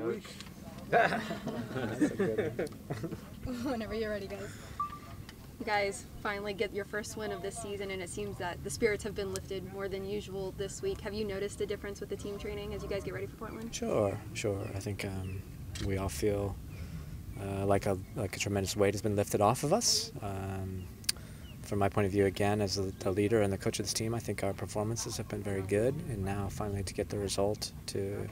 week. That's a good one. Whenever you're ready, guys. You guys finally get your first win of this season, and it seems that the spirits have been lifted more than usual this week. Have you noticed a difference with the team training as you guys get ready for Portland? Sure. I think we all feel like a tremendous weight has been lifted off of us. From my point of view, again, as the leader and the coach of this team, I think our performances have been very good, and now finally to get the result to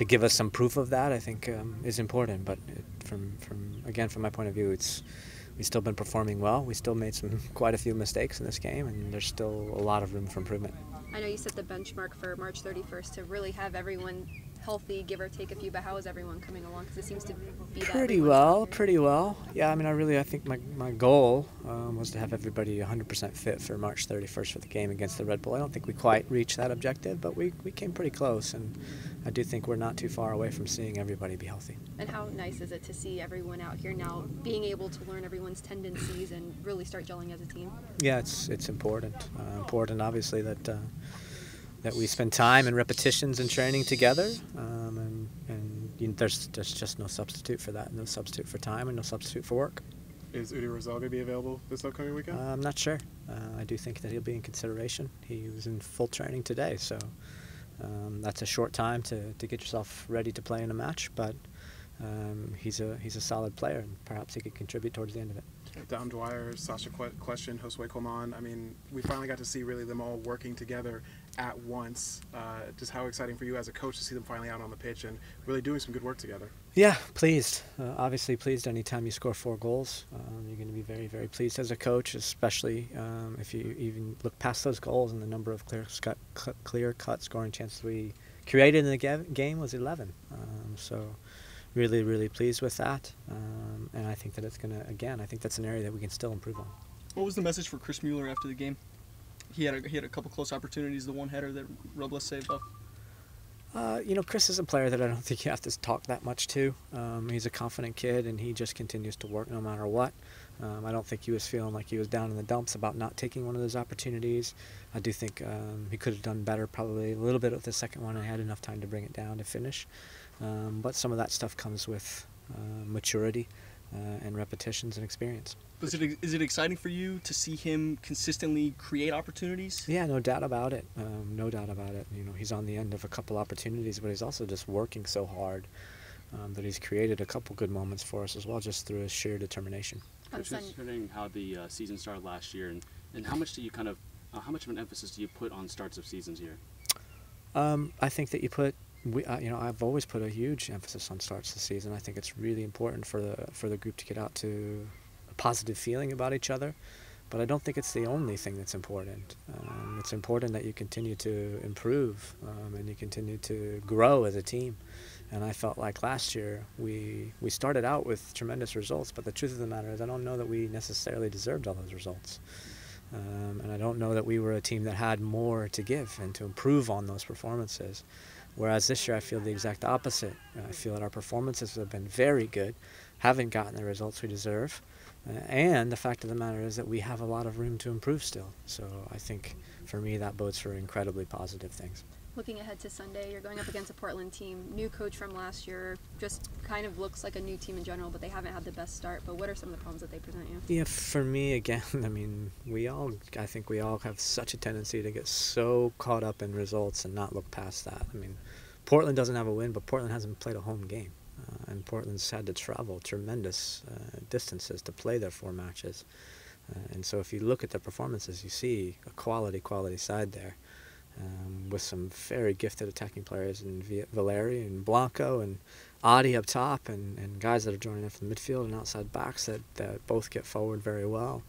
give us some proof of that, I think is important. But from my point of view, we've still been performing well. We still made quite a few mistakes in this game, and there's still a lot of room for improvement. I know you set the benchmark for March 31st to really have everyone healthy, give or take a few, but how is everyone coming along? Because it seems to be pretty well. Yeah, I think my goal was to have everybody 100% fit for March 31st for the game against the Red Bull. I don't think we quite reached that objective, but we came pretty close, and I do think we're not too far away from seeing everybody be healthy. And how nice is it to see everyone out here now being able to learn everyone's tendencies and really start gelling as a team? Yeah, it's important. Important, obviously, that we spend time and repetitions and training together, and there's just no substitute for that, no substitute for time, and no substitute for work. Is Udi Rosal going to be available this upcoming weekend? I'm not sure. I do think that he'll be in consideration. He was in full training today, so that's a short time to get yourself ready to play in a match, but he's a solid player, and perhaps he could contribute towards the end of it. Dom Dwyer, Sasha Question, Josue Coman. I mean, we finally got to see really them all working together at once. Just how exciting for you as a coach to see them finally out on the pitch and really doing some good work together. Yeah, pleased. Obviously pleased anytime you score 4 goals. You're going to be very, very pleased as a coach, especially if you even look past those goals, and the number of clear-cut scoring chances we created in the game was 11. So really, really pleased with that. And I think that it's going to, again, I think that's an area that we can still improve on. What was the message for Chris Mueller after the game? He had a couple close opportunities, the one header that Robles saved off. Chris is a player that I don't think you have to talk that much to. He's a confident kid, and he just continues to work no matter what. I don't think he was feeling like he was down in the dumps about not taking one of those opportunities. I do think he could have done better, probably a little bit with the second one, and had enough time to bring it down to finish. But some of that stuff comes with maturity and repetitions and experience. Is it exciting for you to see him consistently create opportunities? Yeah, no doubt about it. No doubt about it. He's on the end of a couple opportunities, but he's also just working so hard that he's created a couple good moments for us as well, just through his sheer determination. Considering how the season started last year, and how much do you how much of an emphasis do you put on starts of seasons here? I think that you put. I've always put a huge emphasis on starts this season. I think it's really important for the group to get out to a positive feeling about each other, but I don't think it's the only thing that's important. It's important that you continue to improve and you continue to grow as a team. And I felt like last year we started out with tremendous results, but the truth of the matter is I don't know that we necessarily deserved all those results. And I don't know that we were a team that had more to give and to improve on those performances. Whereas this year I feel the exact opposite. I feel that our performances have been very good, haven't gotten the results we deserve, and the fact of the matter is that we have a lot of room to improve still. So I think for me that bodes for incredibly positive things. Looking ahead to Sunday, you're going up against a Portland team, new coach from last year, just kind of looks like a new team in general, but they haven't had the best start. But what are some of the problems that they present you? Yeah, for me, again, I think we all have such a tendency to get so caught up in results and not look past that. Portland doesn't have a win, but Portland hasn't played a home game. And Portland's had to travel tremendous distances to play their 4 matches. And so if you look at their performances, you see a quality side there. With some very gifted attacking players in Valeri and Blanco and Adi up top, and guys that are joining in from the midfield and outside backs that both get forward very well.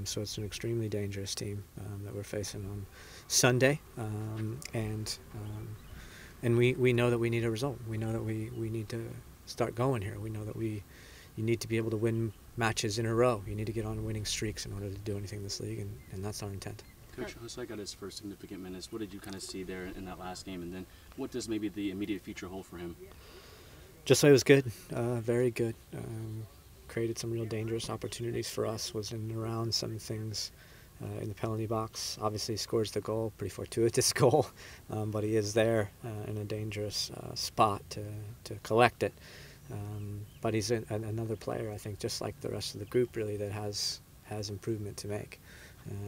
So it's an extremely dangerous team that we're facing on Sunday, and we know that we need a result. We know that we need to start going here. We know that you need to be able to win matches in a row. You need to get on winning streaks in order to do anything in this league, and that's our intent. Coach, Jose got his first significant minutes. What did you kind of see there in that last game, and then what does maybe the immediate future hold for him? Jose was good, very good. Created some real dangerous opportunities for us, was in and around some things in the penalty box. Obviously scores the goal, pretty fortuitous goal, but he is there in a dangerous spot to collect it. But he's another player, I think, just like the rest of the group, really, that has improvement to make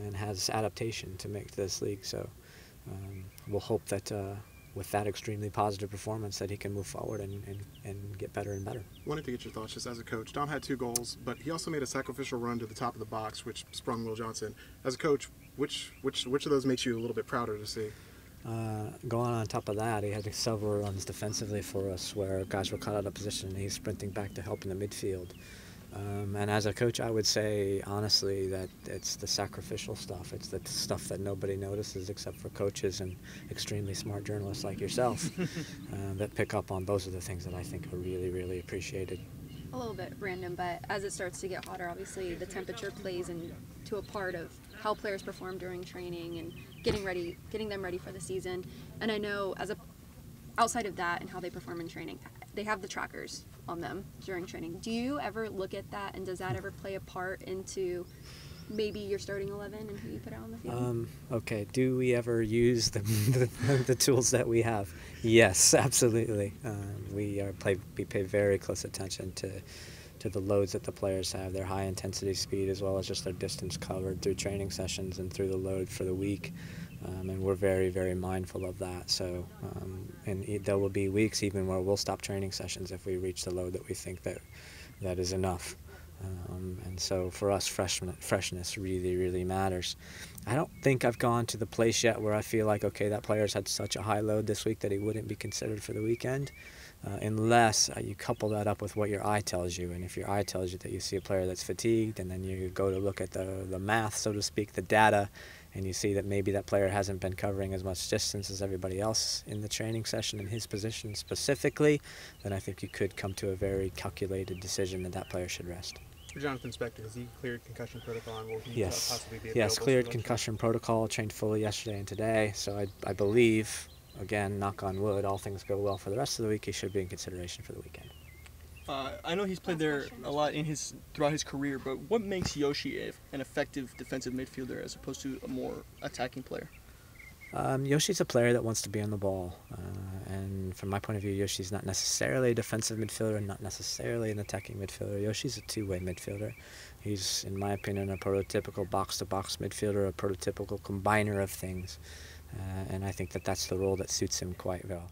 and has adaptation to make to this league. So we'll hope that with that extremely positive performance that he can move forward and get better and better. Wanted to get your thoughts just as a coach. Dom had 2 goals, but he also made a sacrificial run to the top of the box, which sprung Will Johnson. As a coach, which of those makes you a little bit prouder to see? Going on top of that, he had several runs defensively for us where guys were caught out of position and he's sprinting back to help in the midfield. And as a coach, I would say, honestly, that it's the sacrificial stuff. It's the stuff that nobody notices except for coaches and extremely smart journalists like yourself that pick up on those are the things that I think are really, really appreciated. A little bit random, but as it starts to get hotter, obviously the temperature plays into a part of how players perform during training and getting them ready for the season. And I know outside of that and how they perform in training, they have the trackers on them during training. Do you ever look at that, and does that ever play a part into maybe your starting 11 and who you put out on the field? Okay, do we ever use the tools that we have? Yes, absolutely. We pay very close attention to the loads that the players have, their high intensity speed, as well as just their distance covered through training sessions and through the load for the week. And we're very, very mindful of that. So, and there will be weeks even where we'll stop training sessions if we reach the load that we think that is enough. And so for us, freshness really, really matters. I don't think I've gone to the place yet where I feel like, okay, that player's had such a high load this week that he wouldn't be considered for the weekend, unless you couple that up with what your eye tells you. And if your eye tells you that you see a player that's fatigued, and then you go to look at the math, so to speak, the data, and you see that maybe that player hasn't been covering as much distance as everybody else in the training session in his position specifically, then I think you could come to a very calculated decision that that player should rest. For Jonathan Spector, has he cleared concussion protocol and will he possibly be available? Yes, cleared concussion protocol, trained fully yesterday and today, so I believe, again, knock on wood, all things go well for the rest of the week, he should be in consideration for the weekend. I know he's played there a lot throughout his career, but what makes Yoshi an effective defensive midfielder as opposed to a more attacking player? Yoshi's a player that wants to be on the ball, and from my point of view, Yoshi's not necessarily a defensive midfielder and not necessarily an attacking midfielder. Yoshi's a two-way midfielder. He's, in my opinion, a prototypical box-to-box midfielder, a prototypical combiner of things, and I think that that's the role that suits him quite well.